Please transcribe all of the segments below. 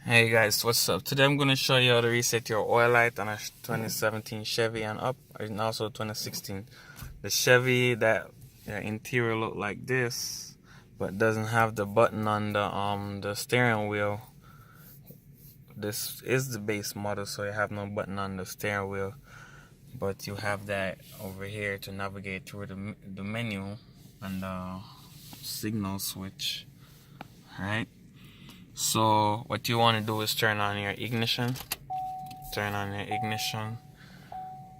Hey guys, what's up? Today I'm going to show you how to reset your oil light on a 2017 Chevy and up, and also 2016. The Chevy, that interior look like this, but doesn't have the button on the steering wheel. This is the base model, so you have no button on the steering wheel, but you have that over here to navigate through the menu and the signal switch. All right. So what you want to do is turn on your ignition. Turn on your ignition.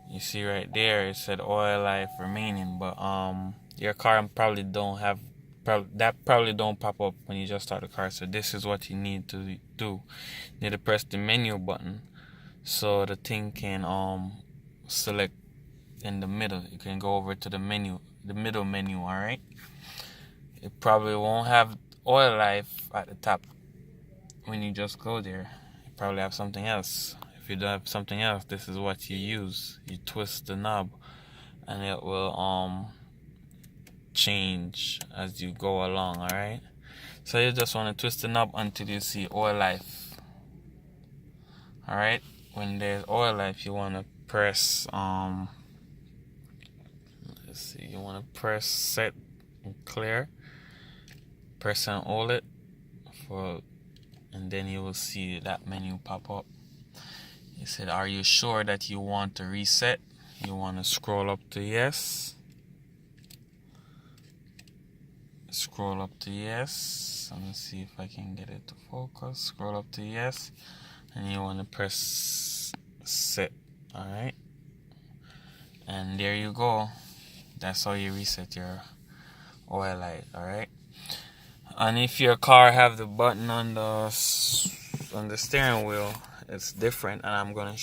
You see right there it said oil life remaining, but your car probably don't have that probably don't pop up when you just start the car. So this is what you need to do. You need to press the menu button so the thing can select in the middle. You can go over to the menu, the middle menu. All right. It probably won't have oil life at the top. When you just go there, you probably have something else. If you don't have something else, this is what you use. You twist the knob and it will change as you go along. All right, so you just want to twist the knob until you see oil life. All right, when there's oil life, you want to press let's see, you want to press set and clear, press and hold it for, and then you will see that menu pop up. It said, are you sure that you want to reset? You want to scroll up to yes. Scroll up to yes. Let me see if I can get it to focus. Scroll up to yes. And you want to press set. Alright. And there you go. That's how you reset your oil light. Alright. And if your car have the button on the steering wheel, it's different, and I'm gonna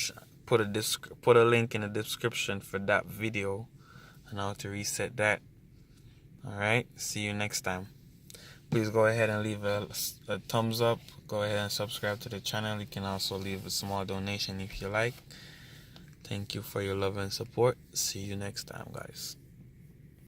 put a link in the description for that video and how to reset that. All right, see you next time. Please go ahead and leave a thumbs up. Go ahead and subscribe to the channel. You can also leave a small donation if you like. Thank you for your love and support. See you next time, guys.